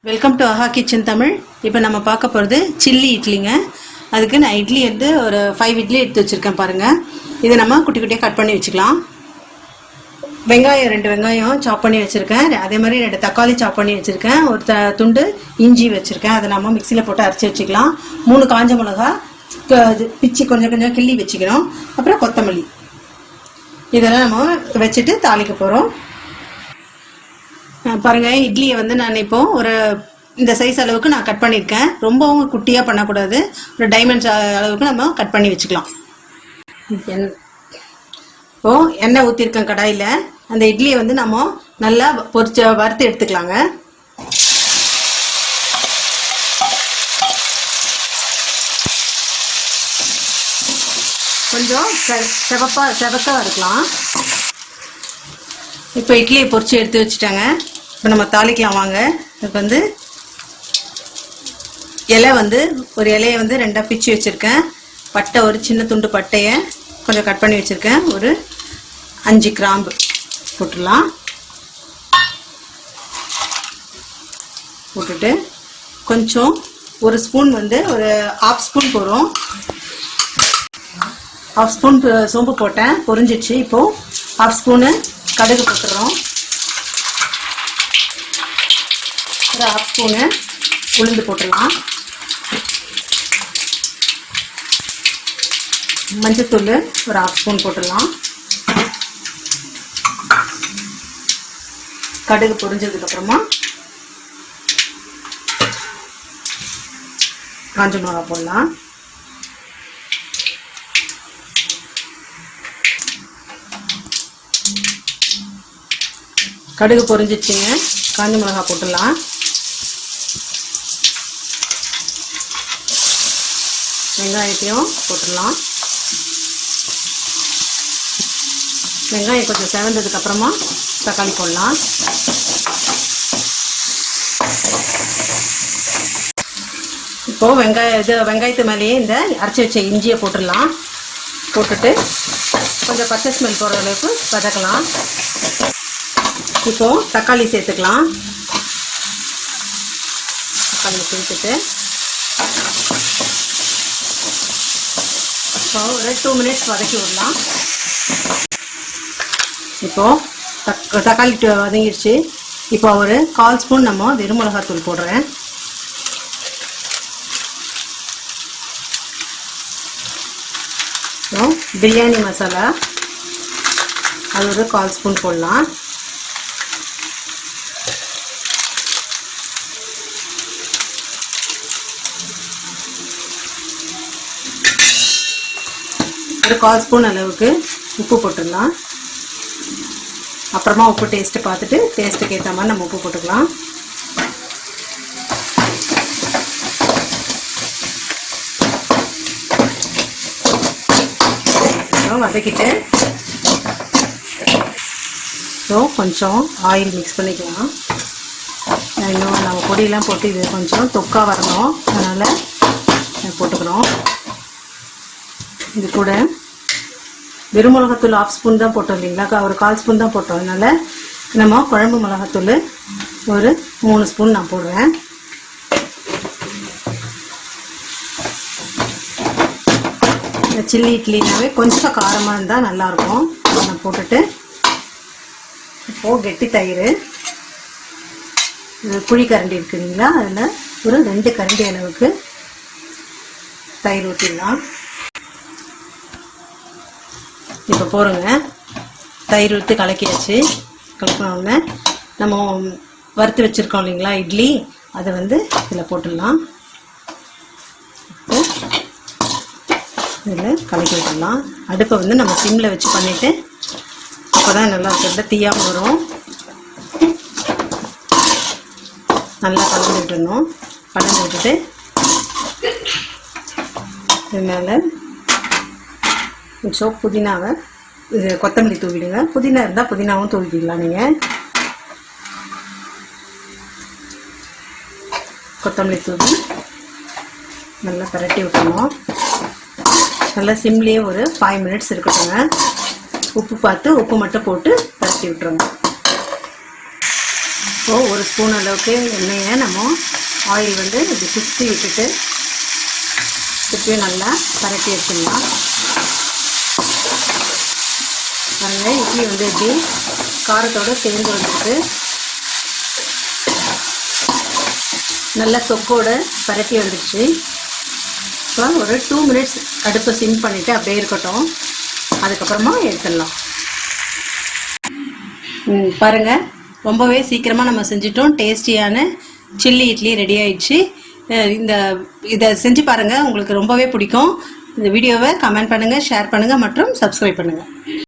Welcome to Aaha kitchen Tamil. இப்போ நம்ம பார்க்க போகிறது சில்லி இட்லிங்க. அதுக்கு நான் இட்லி வந்து ஒரு 5 இட்லி எடுத்து வச்சுருக்கேன் பாருங்கள். இதை நம்ம குட்டி குட்டியாக கட் பண்ணி வச்சுக்கலாம். வெங்காயம் 2 வெங்காயம் சாப் பண்ணி வச்சுருக்கேன். அதே மாதிரி 2 தக்காளி சாப் பண்ணி வச்சுருக்கேன். ஒரு துண்டு இஞ்சி வச்சுருக்கேன். அதை நம்ம மிக்சியில் போட்டு அரைச்சி வச்சுக்கலாம். 3 காஞ்ச மிளகா பிச்சு கொஞ்சம் கொஞ்சம் கிள்ளி வச்சுக்கணும். அப்புறம் கொத்தமல்லி இதெல்லாம் நம்ம வச்சுட்டு தாளிக்க போகிறோம். பாருங்கள், இட்லியை வந்து நான் இப்போது ஒரு இந்த சைஸ் அளவுக்கு நான் கட் பண்ணியிருக்கேன். ரொம்பவும் குட்டியாக பண்ணக்கூடாது. ஒரு டைமண்ட் அளவுக்கு நம்ம கட் பண்ணி வச்சுக்கலாம். இப்போது எண்ணெய் ஊற்றிருக்கேன் கடாயில். அந்த இட்லியை வந்து நம்ம நல்லா வறுத்து எடுத்துக்கலாங்க. கொஞ்சம் செவக்காக இருக்கலாம். இப்போ இட்லியை பொரிச்சு எடுத்து வச்சுட்டாங்க. இப்போ நம்ம தாளிக்கலாம் வாங்க. இதுக்கு வந்து இலை வந்து ஒரு இலையை வந்து 2ஆக பிச்சு வச்சுருக்கேன். பட்டை ஒரு சின்ன துண்டு பட்டையை கொஞ்சம் கட் பண்ணி வச்சுருக்கேன். ஒரு 5 கிராம்பு போட்டுடலாம். போட்டுட்டு கொஞ்சம் ஒரு ஸ்பூன் வந்து ஒரு 1/2 ஸ்பூன் போடுறோம். 1/2 ஸ்பூன் சோம்பு போட்டேன், பொரிஞ்சிடுச்சு. இப்போது 1/2 ஸ்பூனு கடுகு போட்டுடுறோம். ஒரு 1/2 ஸ்பூனு உளுந்து போட்டுடலாம். மஞ்சத்தூள் ஒரு 1/2 ஸ்பூன் போட்டுடலாம். கடுகு பொரிஞ்சதுக்கப்புறமா காஞ்ச மிளகா போடலாம். கடுகு பொரிஞ்சிச்சுங்க. காஞ்ச மிளகா போட்டுடலாம். வெங்காயத்தையும் போட்டுடலாம். வெங்காயம் கொஞ்சம் செவந்ததுக்கப்புறமா தக்காளி போடலாம். இப்போது வெங்காயத்து மேலேயே இந்த அரைச்சி வச்ச இஞ்சியை போட்டுடலாம். போட்டுட்டு கொஞ்சம் பச்சை ஸ்மெல் போகிற அளவுக்கு வதக்கலாம். இப்போது தக்காளி சேர்த்துக்கலாம். தக்காளி சேர்த்துட்டு இப்போ ஒரு 2 மினிட்ஸ் வதக்கி விடலாம். இப்போது தக்காளி வதங்கிடுச்சு. இப்போ ஒரு 1/4 ஸ்பூன் நம்ம வெறும் மிளகாத்தூள் போடுறேன். பிரியாணி மசாலா அது ஒரு 1/4 ஸ்பூன் போடலாம். ஒரு 1/4 ஸ்பூன் அளவுக்கு உப்பு போட்டுடலாம். அப்புறமா உப்பு டேஸ்ட்டு பார்த்துட்டு டேஸ்ட்டுக்கு ஏற்ற மாதிரி நம்ம உப்பு போட்டுக்கலாம். வதக்கிட்டு கொஞ்சம் ஆயில் மிக்ஸ் பண்ணிக்கலாம். இன்னும் நம்ம பொடியெல்லாம் போட்டு இது கொஞ்சம் தொக்கா வரணும், அதனால் போட்டுக்கிறோம். இது கூட வெறும் மிளகாத்தூள் 1/2 ஸ்பூன் தான் போட்டோம் இல்லைங்களா, ஒரு 1/4 ஸ்பூன் தான் போட்டோம். அதனால் நம்ம குழம்பு மிளகாத்தூள் ஒரு 3 ஸ்பூன் நான் போடுறேன். இந்த சில்லி இட்லினாவே கொஞ்சம் காரமாக இருந்தால் நல்லாயிருக்கும். நான் போட்டுட்டு இப்போது கெட்டி தயிர் புளி கரண்டி இருக்குதுங்களா, அதில் ஒரு 2 கரண்டி அளவுக்கு தயிர் ஊற்றிடலாம். இப்போ போகிறோங்க, தயிர் ஊற்றி கலக்கியாச்சு. கலக்கினோடனே நம்ம வறுத்து வச்சுருக்கோம் இல்லைங்களா இட்லி, அதை வந்து இதில் போட்டுடலாம். இப்போது இதில் கலக்கி விட்டுடலாம். அடுப்பை வந்து நம்ம சிம்மில் வச்சு பண்ணிவிட்டு அப்போ தான் நல்லா இருக்கிறத தீயாமல் வரும். நல்லா கலந்து விட்டுடணும். கலந்து விட்டுட்டு இது மேலே கொஞ்சம் புதினாவை கொத்தமல்லி தூவிடுங்க. புதினா இருந்தால் புதினாவும் தூவிக்கலாம். நீங்கள் கொத்தமல்லி தூவி நல்லா பரட்டி விட்டுணும். நல்லா சிம்லேயே ஒரு 5 மினிட்ஸ் இருக்கட்டுங்க. உப்பு பார்த்து உப்பு மட்டும் போட்டு பரட்டி விட்டுருங்க. இப்போது ஒரு ஸ்பூன் அளவுக்கு எண்ணெயை நம்ம ஆயில் வந்து இப்படி சுற்றி விட்டுட்டு திருப்பியும் நல்லா பரட்டி வச்சிடலாம். பாருங்கள், இட்லி வந்து எப்படி காரத்தோடு சேர்ந்து வந்துருக்கு. நல்லா தொக்கோடு பரட்டி வந்துடுச்சு. இப்போ ஒரு 2 மினிட்ஸ் அடுப்பை சிம் பண்ணிவிட்டு அப்படியே இருக்கட்டும். அதுக்கப்புறமா எடுத்துடலாம். பாருங்கள், ரொம்பவே சீக்கிரமாக நம்ம செஞ்சிட்டோம். டேஸ்டியான சில்லி இட்லி ரெடி ஆயிடுச்சு. இதை செஞ்சு பாருங்கள், உங்களுக்கு ரொம்பவே பிடிக்கும். இந்த வீடியோவை கமெண்ட் பண்ணுங்கள், ஷேர் பண்ணுங்கள் மற்றும் சப்ஸ்கிரைப் பண்ணுங்கள்.